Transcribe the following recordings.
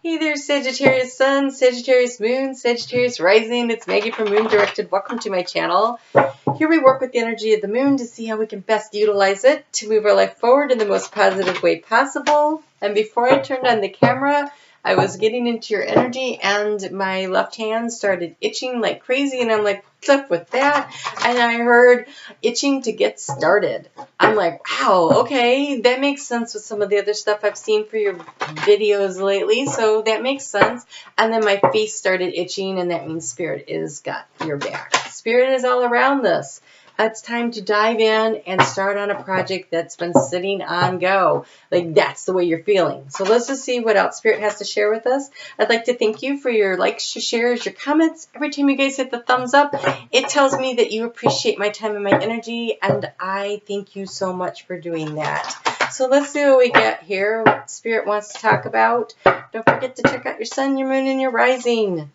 Hey there, Sagittarius Sun, Sagittarius Moon, Sagittarius Rising. It's Maggie from Moon Directed. Welcome to my channel. Here we work with the energy of the moon to see how we can best utilize it to move our life forward in the most positive way possible. And before I turned on the camera, I was getting into your energy and my left hand started itching like crazy. And I'm like, what's up with that? And I heard itching to get started. I'm like, wow, okay, that makes sense with some of the other stuff I've seen for your videos lately. So that makes sense. And then my face started itching, and that means Spirit is got your back. Spirit is all around this. It's time to dive in and start on a project that's been sitting on go. Like, that's the way you're feeling. So let's just see what else Spirit has to share with us. I'd like to thank you for your likes, your shares, your comments. Every time you guys hit the thumbs up, it tells me that you appreciate my time and my energy, and I thank you so much for doing that. So let's see what we get here, what Spirit wants to talk about. Don't forget to check out your sun, your moon, and your rising.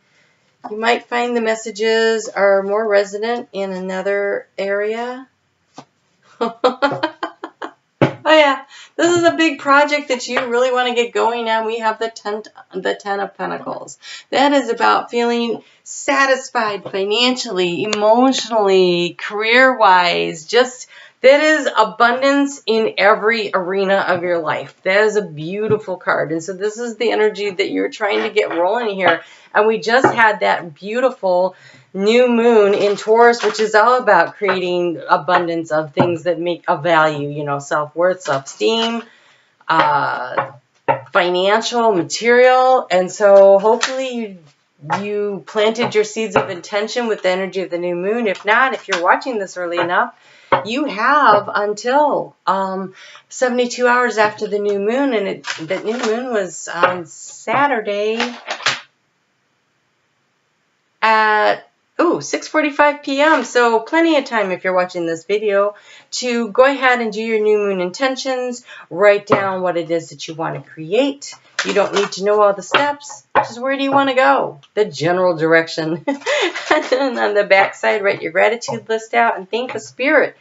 You might find the messages are more resonant in another area. Oh yeah, this is a big project that you really want to get going on. We have the 10 of Pentacles. That is about feeling satisfied financially, emotionally, career-wise. Just that is abundance in every arena of your life. That is a beautiful card. And so this is the energy that you're trying to get rolling here. And we just had that beautiful new moon in Taurus, which is all about creating abundance of things that make a value, you know, self-worth, self-esteem, financial, material. And so hopefully you planted your seeds of intention with the energy of the new moon. If not, if you're watching this early enough, you have until 72 hours after the new moon. And the new moon was on Saturday at 6:45 p.m. So plenty of time if you're watching this video to go ahead and do your new moon intentions. Write down what it is that you want to create. You don't need to know all the steps. Just where do you want to go? The general direction. And then on the back side, write your gratitude list out and thank the Spirit.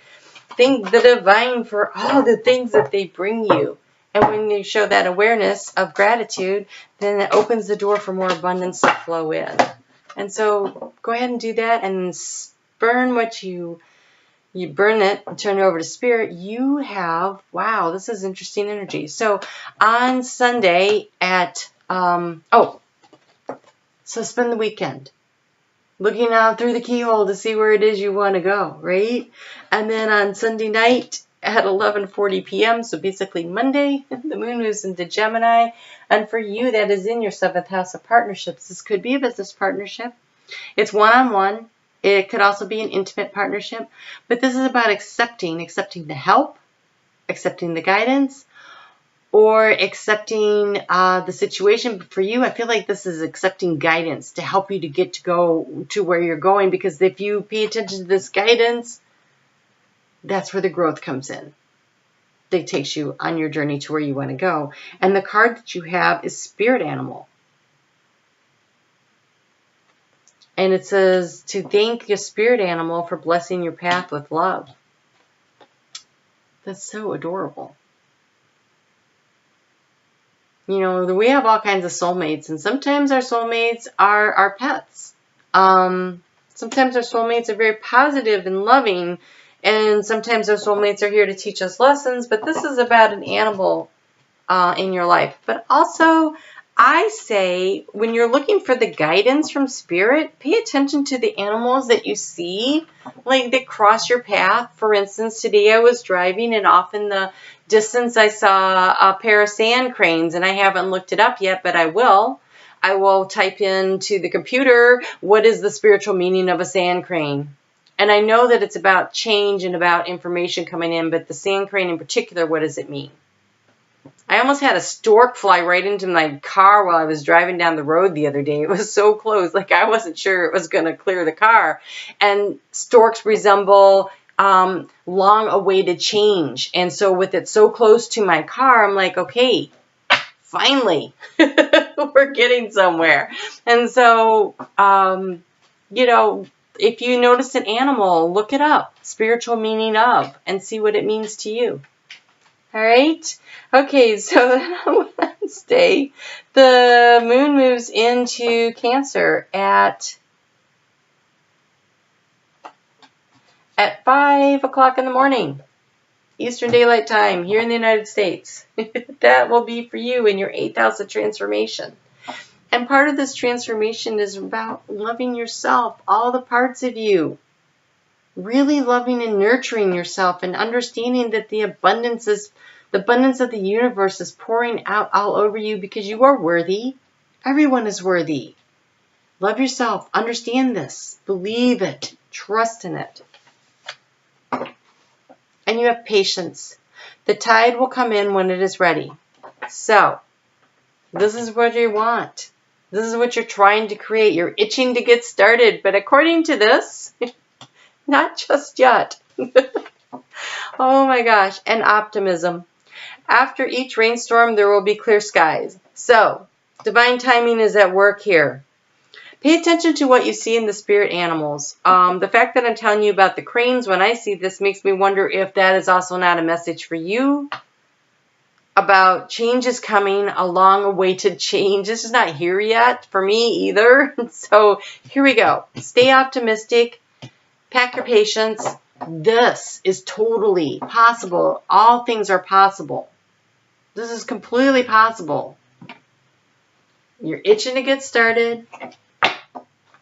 Thank the divine for all the things that they bring you. And when you show that awareness of gratitude, then it opens the door for more abundance to flow in. And so go ahead and do that and burn what you burn it and turn it over to Spirit. You have, wow, this is interesting energy. So on Sunday at, so spend the weekend looking out through the keyhole to see where it is you want to go, right? And then on Sunday night at 11:40 p.m., so basically Monday, the moon moves into Gemini. And for you, that is in your 7th house of partnerships. This could be a business partnership. It's one-on-one. It could also be an intimate partnership. But this is about accepting the help, accepting the guidance, or accepting the situation. But for you, I feel like this is accepting guidance to help you to go to where you're going. Because if you pay attention to this guidance, that's where the growth comes in. That takes you on your journey to where you want to go. And the card that you have is Spirit Animal. And it says to thank your spirit animal for blessing your path with love. That's so adorable. You know, we have all kinds of soulmates, and sometimes our soulmates are our pets. Sometimes our soulmates are very positive and loving, and sometimes our soulmates are here to teach us lessons, but this is about an animal in your life. But also, I say, when you're looking for the guidance from Spirit, pay attention to the animals that you see, like that cross your path. For instance, today I was driving, and off in the distance I saw a pair of sand cranes, and I haven't looked it up yet, but I will. I will type into the computer, what is the spiritual meaning of a sand crane? And I know that it's about change and about information coming in, but the sand crane in particular, what does it mean? I almost had a stork fly right into my car while I was driving down the road the other day. It was so close, like I wasn't sure it was going to clear the car. And storks resemble long-awaited change. And so with it so close to my car, I'm like, okay, finally, we're getting somewhere. And so, you know, if you notice an animal, look it up, spiritual meaning of, and see what it means to you. All right. Okay, so then on Wednesday, the moon moves into Cancer at 5 o'clock in the morning, Eastern Daylight Time, here in the United States. That will be for you in your 8th house of transformation. And part of this transformation is about loving yourself, all the parts of you. Really loving and nurturing yourself and understanding that the abundance of the universe is pouring out all over you because you are worthy. Everyone is worthy. Love yourself. Understand this. Believe it. Trust in it. And you have patience. The tide will come in when it is ready. So, this is what you want. This is what you're trying to create. You're itching to get started. But according to this, not just yet. Oh my gosh. And optimism. After each rainstorm, there will be clear skies. So, divine timing is at work here. Pay attention to what you see in the spirit animals. The fact that I'm telling you about the cranes when I see this makes me wonder if that is also not a message for you about change is coming, a long-awaited change. This is not here yet for me either. So here we go. Stay optimistic. Pack your patience. This is totally possible. All things are possible. This is completely possible. You're itching to get started.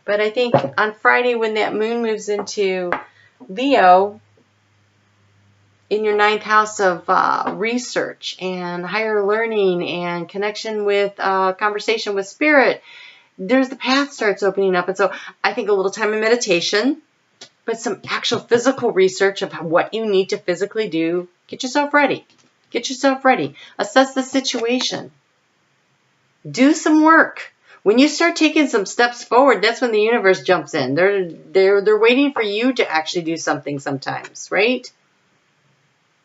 But I think on Friday when that moon moves into Leo, in your 9th house of research and higher learning and connection with conversation with spirit, there's the path starts opening up. And so I think a little time of meditation, but some actual physical research of what you need to physically do. Get yourself ready. Get yourself ready. Assess the situation. Do some work. When you start taking some steps forward, that's when the universe jumps in. They're waiting for you to actually do something sometimes, right?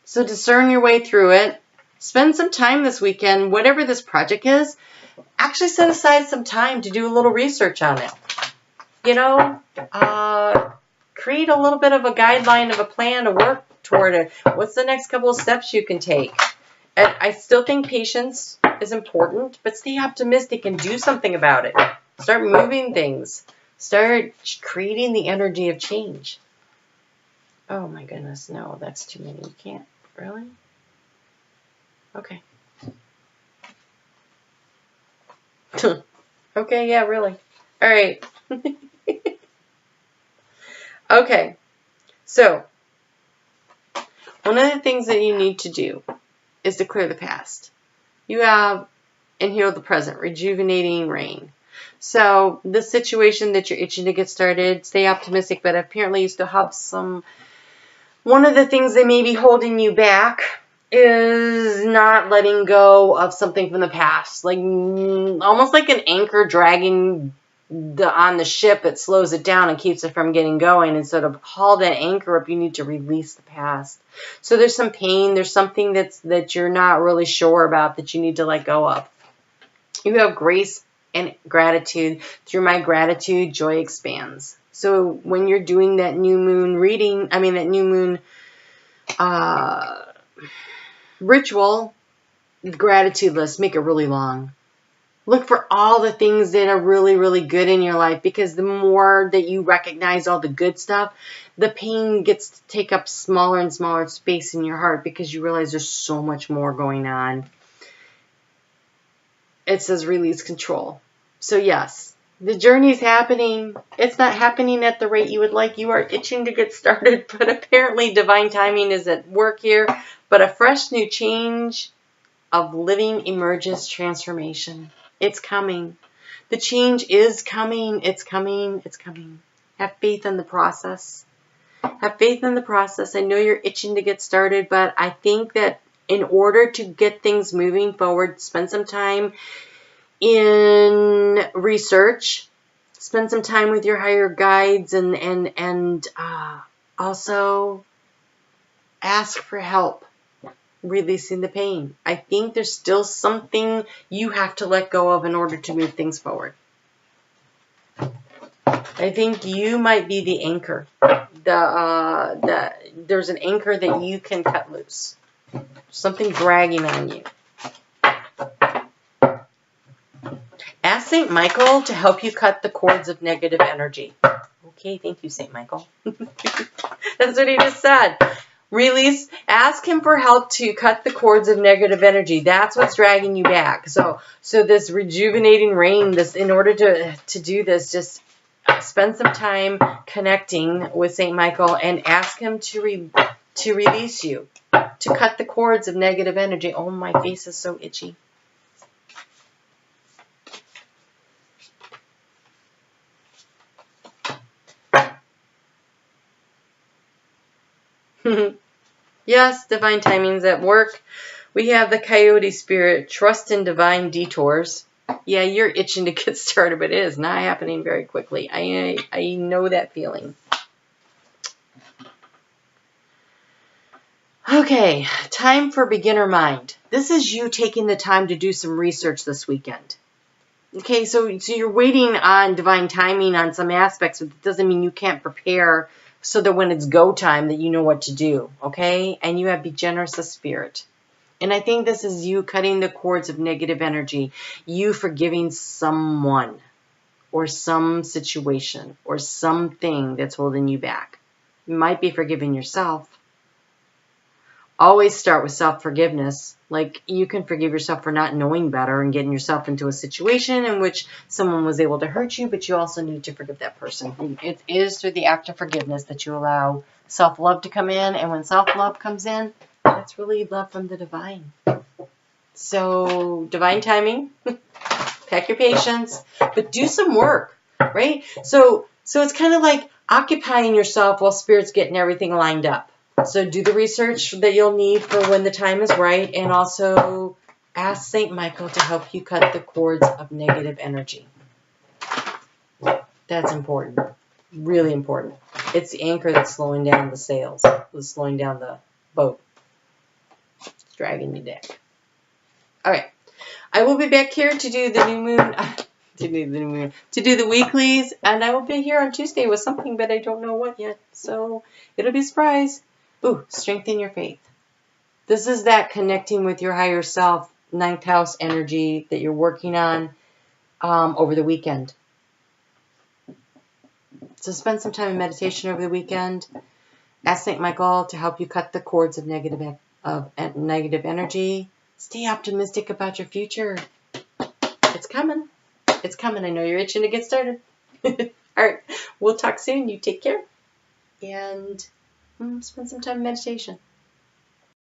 So discern your way through it. Spend some time this weekend, whatever this project is, actually set aside some time to do a little research on it. You know, create a little bit of a guideline of a plan to work toward it. What's the next couple of steps you can take? And I still think patience is important, but stay optimistic and do something about it. Start moving things. Start creating the energy of change. Oh my goodness, no, that's too many. You can't. Really? Okay. Okay, yeah, really. All right. Okay. So, one of the things that you need to do is to clear the past. You have and heal the present, rejuvenating rain. So, the situation that you're itching to get started, stay optimistic, but apparently you still have some. One of the things that may be holding you back is not letting go of something from the past. Like almost like an anchor dragging on the ship. It slows it down and keeps it from getting going. And so to haul that anchor up, you need to release the past. So there's some pain. There's something that you're not really sure about that you need to let go of. You have grace and gratitude. Through my gratitude, joy expands. So when you're doing that new moon reading, that new moon ritual, gratitude list, make it really long. Look for all the things that are really, really good in your life, because the more that you recognize all the good stuff, the pain gets to take up smaller and smaller space in your heart because you realize there's so much more going on. It says release control. So yes, the journey is happening. It's not happening at the rate you would like. You are itching to get started, but apparently divine timing is at work here. But a fresh new change of living emerges transformation. It's coming. The change is coming. It's coming. It's coming. Have faith in the process. Have faith in the process. I know you're itching to get started, but I think that in order to get things moving forward, spend some time in research, spend some time with your higher guides, and also ask for help releasing the pain. I think there's still something you have to let go of in order to move things forward. I think you might be the anchor. There's an anchor that you can cut loose. Something dragging on you. Ask St. Michael to help you cut the cords of negative energy. Okay, thank you, St. Michael. That's what he just said. Release, ask him for help to cut the cords of negative energy. That's what's dragging you back. So this rejuvenating rain, in order to do this, just spend some time connecting with St. Michael and ask him to release you, to cut the cords of negative energy. Oh, my face is so itchy. Yes, divine timing's at work. We have the coyote spirit. Trust in divine detours. Yeah, you're itching to get started, but it is not happening very quickly. I know that feeling. Okay, time for beginner mind. This is you taking the time to do some research this weekend. Okay, so you're waiting on divine timing on some aspects, but it doesn't mean you can't prepare so that when it's go time that you know what to do, okay? And you have be generous of spirit. And I think this is you cutting the cords of negative energy, you forgiving someone or some situation or something that's holding you back. You might be forgiving yourself. Always start with self-forgiveness. Like, you can forgive yourself for not knowing better and getting yourself into a situation in which someone was able to hurt you, but you also need to forgive that person. It is through the act of forgiveness that you allow self-love to come in, and when self-love comes in, that's really love from the divine. So, divine timing, pack your patience, but do some work, right? So it's kind of like occupying yourself while Spirit's getting everything lined up. So do the research that you'll need for when the time is right, and also ask St. Michael to help you cut the cords of negative energy. That's important. Really important. It's the anchor that's slowing down the sails, that's slowing down the boat. It's dragging you down. All right. I will be back here to do the new moon, to do the weeklies, and I will be here on Tuesday with something, but I don't know what yet. So it'll be a surprise. Ooh, strengthen your faith. This is that connecting with your higher self, 9th house energy that you're working on over the weekend. So spend some time in meditation over the weekend. Ask St. Michael to help you cut the cords of negative energy. Stay optimistic about your future. It's coming. It's coming. I know you're itching to get started. All right. We'll talk soon. You take care. And spend some time in meditation.